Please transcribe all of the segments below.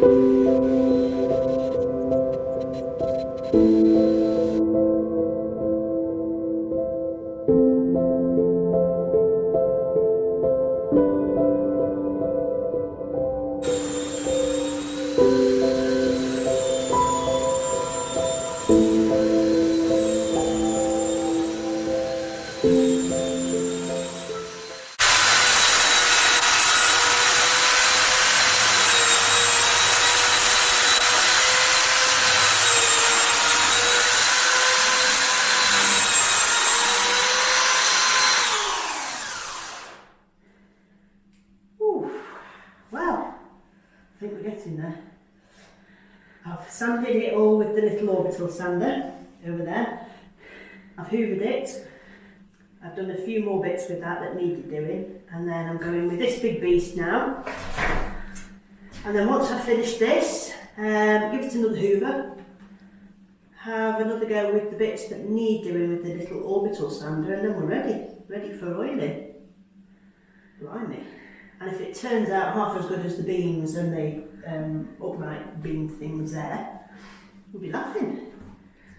I think we're getting there. I've sanded it all with the little orbital sander over there. I've hoovered it. I've done a few more bits with that needed doing, and then I'm going with this big beast now. And then once I've finished this, give it another hoover, have another go with the bits that need doing with the little orbital sander, and then we're ready for oiling. Blimey. And if it turns out half as good as the beams and the upright beam things there, we'll be laughing.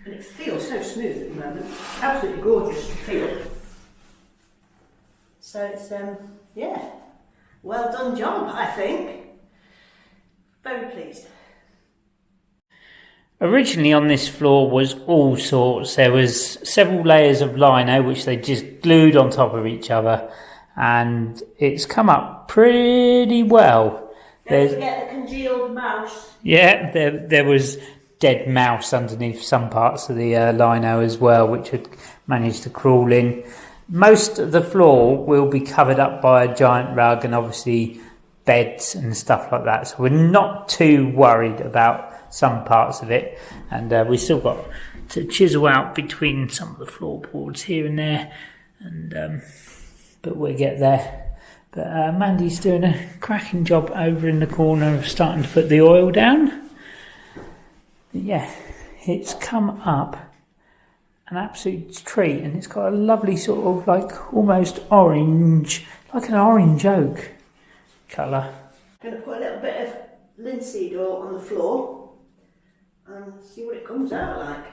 And it feels so smooth at the moment. Absolutely gorgeous to feel. So it's, yeah, well done job, I think. Very pleased. Originally on this floor was all sorts. There was several layers of lino which they just glued on top of each other, and it's come up pretty well. Don't forget the congealed mouse. Yeah, there was dead mouse underneath some parts of the lino as well, which had managed to crawl in. Most of the floor will be covered up by a giant rug and obviously beds and stuff like that, so we're not too worried about some parts of it, and we still got to chisel out between some of the floorboards here and there, and but we'll get there. But Mandy's doing a cracking job over in the corner of starting to put the oil down. But yeah, it's come up an absolute treat, and it's got a lovely sort of like almost orange, like an orange oak colour. I'm going to put a little bit of linseed oil on the floor and see what it comes out like.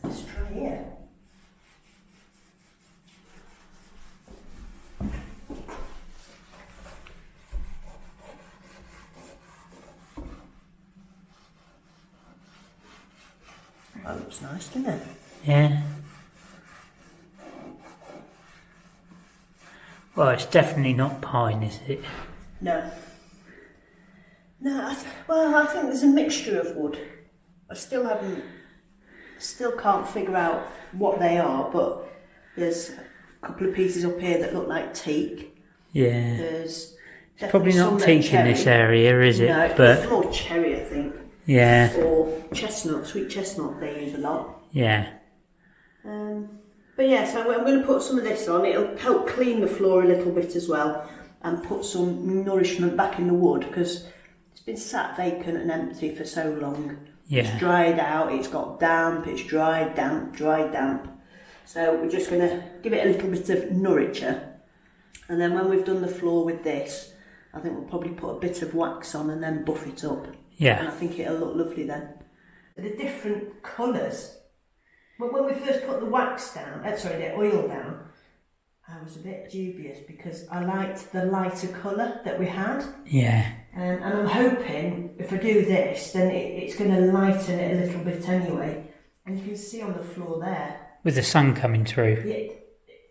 Let's try here. That looks nice, doesn't it? Yeah. Well, it's definitely not pine, is it? No. No, I think there's a mixture of wood. I still can't figure out what they are, but there's a couple of pieces up here that look like teak. Yeah. There's probably not teak in this area, is it? No, but it's more cherry, I think. Yeah. Or chestnut, sweet chestnut they use a lot. Yeah. But yeah, so I'm going to put some of this on. It'll help clean the floor a little bit as well, and put some nourishment back in the wood, because it's been sat vacant and empty for so long. Yeah. It's dried out, it's got damp, it's dried, damp, dried, damp. So we're just going to give it a little bit of nouriture. And then when we've done the floor with this, I think we'll probably put a bit of wax on and then buff it up. Yeah. And I think it'll look lovely then. The different colours. When we first put the wax down, the oil down, I was a bit dubious because I liked the lighter colour that we had. Yeah. And I'm hoping if I do this, then it's going to lighten it a little bit anyway. And you can see on the floor there. With the sun coming through. Yeah,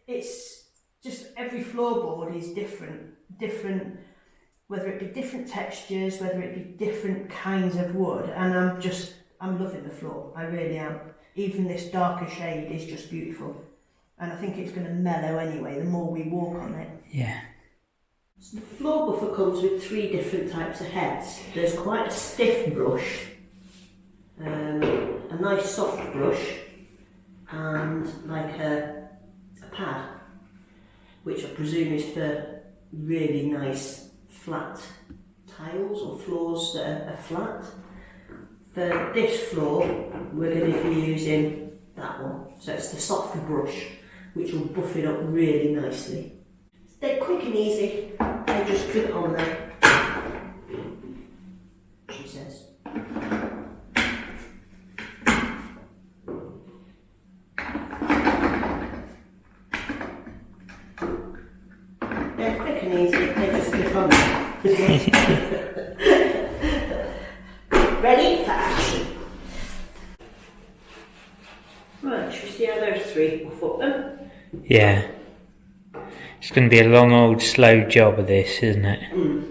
it's just every floorboard is different, whether it be different textures, whether it be different kinds of wood. And I'm loving the floor, I really am. Even this darker shade is just beautiful. And I think it's going to mellow anyway, the more we walk on it. Yeah. So the floor buffer comes with 3 different types of heads. There's quite a stiff brush, a nice soft brush, and like a pad, which I presume is for really nice flat tiles or floors that are flat. For this floor, we're going to be using that one. So it's the softer brush, which will buff it up really nicely. They're quick and easy. I just put it on there. Ready for action. Right, should we see how those three will foot them? Yeah. It's going to be a long old slow job of this, isn't it? Mm.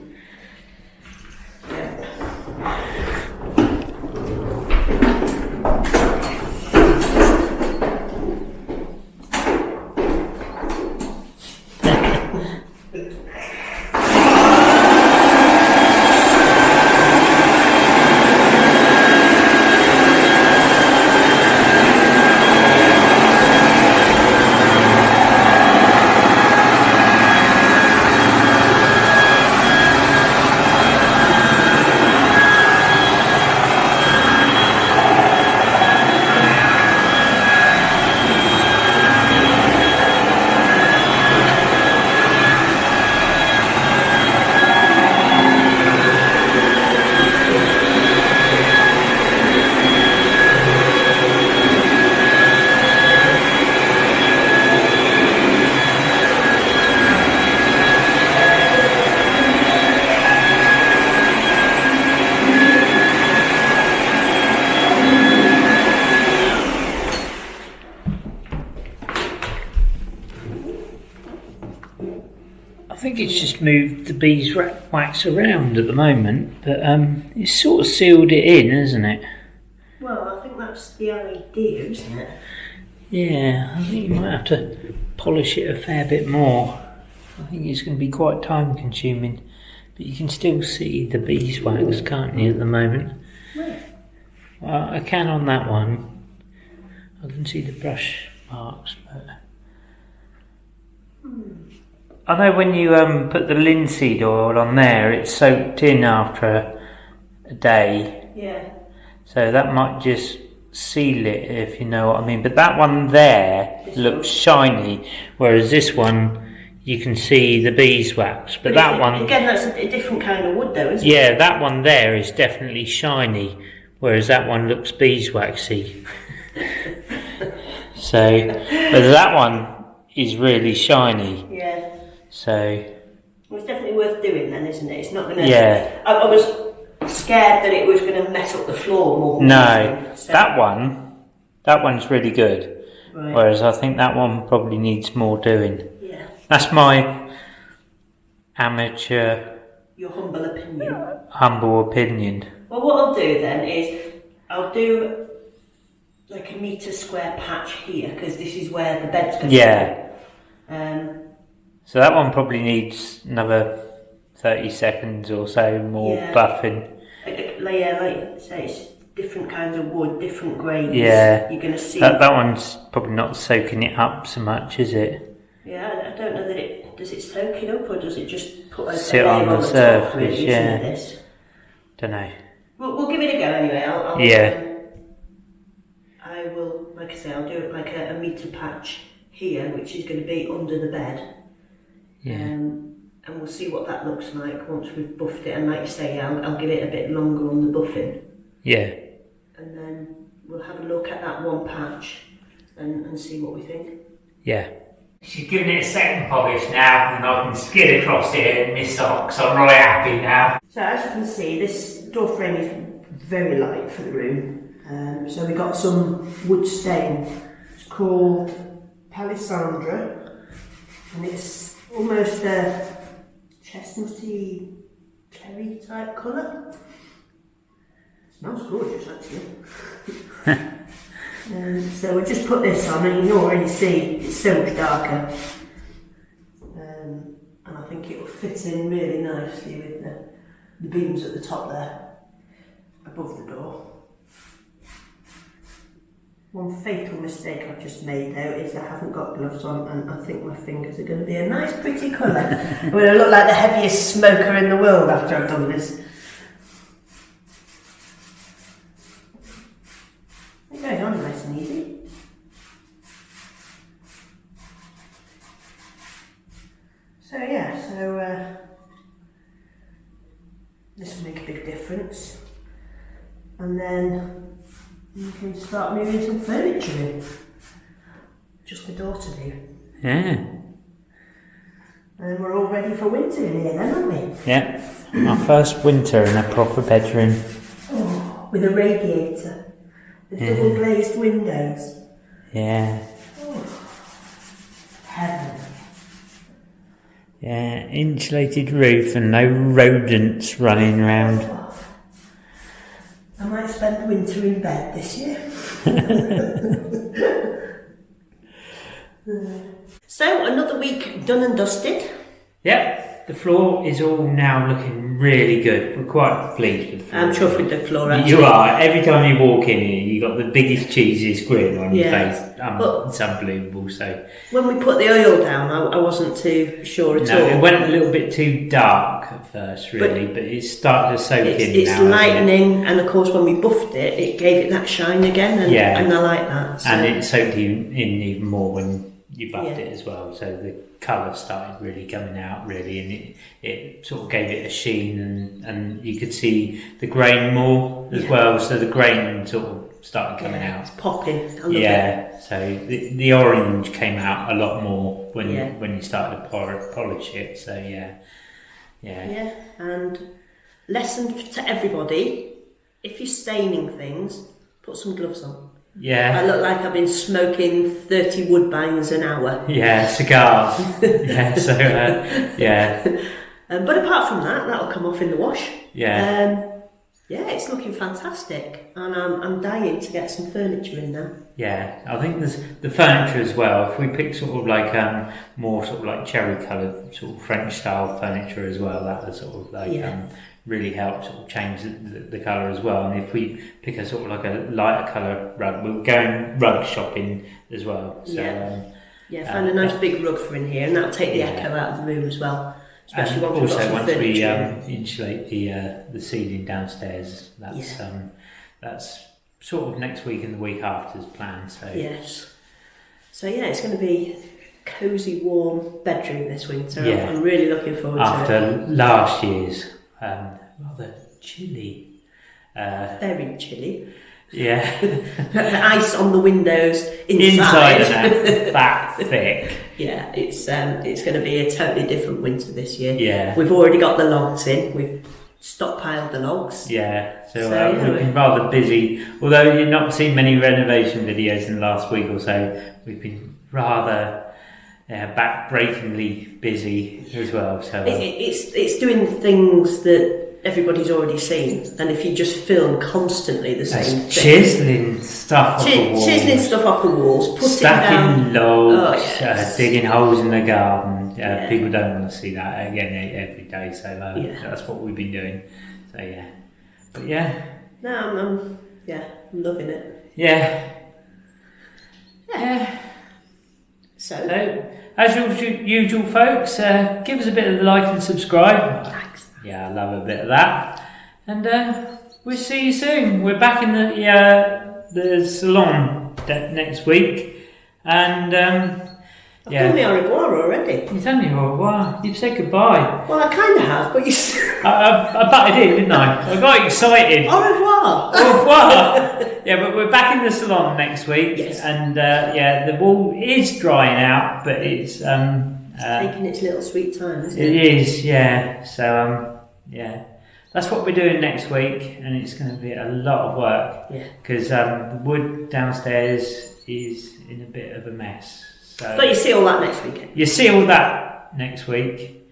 I think it's just moved the beeswax around at the moment, but it's sort of sealed it in, hasn't it? Well, I think that's the idea, isn't it? Yeah, I think you might have to polish it a fair bit more. I think it's going to be quite time consuming, but you can still see the beeswax, can't you, at the moment? Where? Well, I can on that one. I can see the brush marks, but I know when you put the linseed oil on there, it's soaked in after a day. Yeah. So that might just seal it, if you know what I mean. But that one there looks shiny, whereas this one you can see the beeswax. But that one, again, that's a different kind of wood, though, isn't it? yeah, that one there is definitely shiny, whereas that one looks beeswaxy. So, but that one is really shiny. Yeah. So, well, it's definitely worth doing then, isn't it? It's not going to. yeah. I was scared that it was going to mess up the floor more than No, anything, so. that one's really good. Right. Whereas I think that one probably needs more doing. Yeah. That's my amateur, Your humble opinion. humble opinion. Well, what I'll do then is I'll do like a metre square patch here because this is where the bed's going to Yeah. be. So that one probably needs another 30 seconds or so more Yeah. buffing. Like say, it's different kinds of wood, different grades. Yeah. You're going to see. That one's probably not soaking it up so much, is it? Yeah, I don't know that it does it soak it up or does it just put a Sit layer on the top, surface, really, yeah. isn't it, this? Don't know. We'll give it a go anyway. I'll Yeah. I will, like I say, I'll do it like a metre patch here, which is going to be under the bed. Yeah. And we'll see what that looks like once we've buffed it. And like you say, I'll give it a bit longer on the buffing. Yeah. And then we'll have a look at that one patch and see what we think. Yeah. She's given it a second polish now, and I can skid across here in my socks. I'm right happy now. So as you can see, this door frame is very light for the room. So we got some wood stain. It's called Palisandra, and it's almost a chestnutty cherry type colour. Smells gorgeous actually. So we'll just put this on and you can already see it's so much darker. And I think it will fit in really nicely with the beams at the top there, above the door. One fatal mistake I've just made though is I haven't got gloves on and I think my fingers are going to be a nice pretty colour. I'm going to look like the heaviest smoker in the world after I've done this. It goes on nice and easy. So yeah, this will make a big difference. And then you can start moving some furniture in. Just the door to do. Yeah. And we're all ready for winter in here then, aren't we? Yeah. Our first winter in a proper bedroom. Oh, with a radiator. With double glazed windows. Yeah. Oh, heaven. Yeah, insulated roof and no rodents running around. I might spend the winter in bed this year. So, another week done and dusted. Yep, the floor is all now looking really good. We're quite pleased with the floor. I'm chuffed with the floor, actually. You are. Every time you walk in here, you've got the biggest, cheesiest grin on your face. It's unbelievable. So when we put the oil down, I wasn't too sure at all. No, it went a little bit too dark at first, really, but it's started to soak in it's now. It's lightening, and of course when we buffed it, it gave it that shine again, and I like that. So. And it soaked in even more when you buffed it as well, so the colour started really coming out really, and it sort of gave it a sheen, and you could see the grain more as well, so the grain sort of started coming out. It's popping. I love it. So the orange came out a lot more when you started to polish it. So yeah. And lesson to everybody: if you're staining things, put some gloves on. Yeah. I look like I've been smoking 30 wood bangs an hour. Yeah, cigars. But apart from that, that'll come off in the wash. Yeah. It's looking fantastic, and I'm dying to get some furniture in now. Yeah, I think there's the furniture as well. If we pick sort of like more sort of like cherry coloured sort of French style furniture as well, that would sort of like really help sort of change the colour as well. And if we pick a sort of like a lighter colour rug, we're going rug shopping as well. So, find a nice big rug for in here, and that'll take the echo out of the room as well. Especially once we insulate the ceiling downstairs, that's sort of next week and the week after's planned. So yes, it's going to be a cosy, warm bedroom this winter. I'm really looking forward to it. After last year's rather chilly, very chilly. Yeah, the ice on the windows inside and that thick. Yeah, it's going to be a totally different winter this year. Yeah, we've already got the logs in. We've stockpiled the logs. Yeah, so we've been rather busy. Although you've not seen many renovation videos in the last week or so, we've been rather back-breakingly busy as well. So it's doing things that everybody's already seen, and if you just film constantly the same thing, chiseling stuff off the walls, stacking logs, digging holes in the garden. People don't want to see that again every day, so that's what we've been doing. So I'm loving it. So as usual, folks, give us a bit of the like and subscribe. Thanks. Yeah, I love a bit of that. And we'll see you soon. We're back in the salon next week. And I've told me au revoir already. You told me au revoir. You've said goodbye. Well, I kind of have, but you... I butted in, didn't I? I got excited. Au revoir. Au revoir. Yeah, but we're back in the salon next week. Yes. And the wall is drying out, but it's... taking its little sweet time, isn't it? It is, yeah. So, that's what we're doing next week, and it's going to be a lot of work. Yeah. Because the wood downstairs is in a bit of a mess. So but you see all that next weekend. You see all that next week.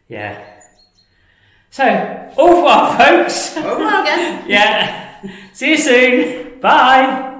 Yeah. So, au revoir, folks. Au revoir again. Yeah. See you soon. Bye.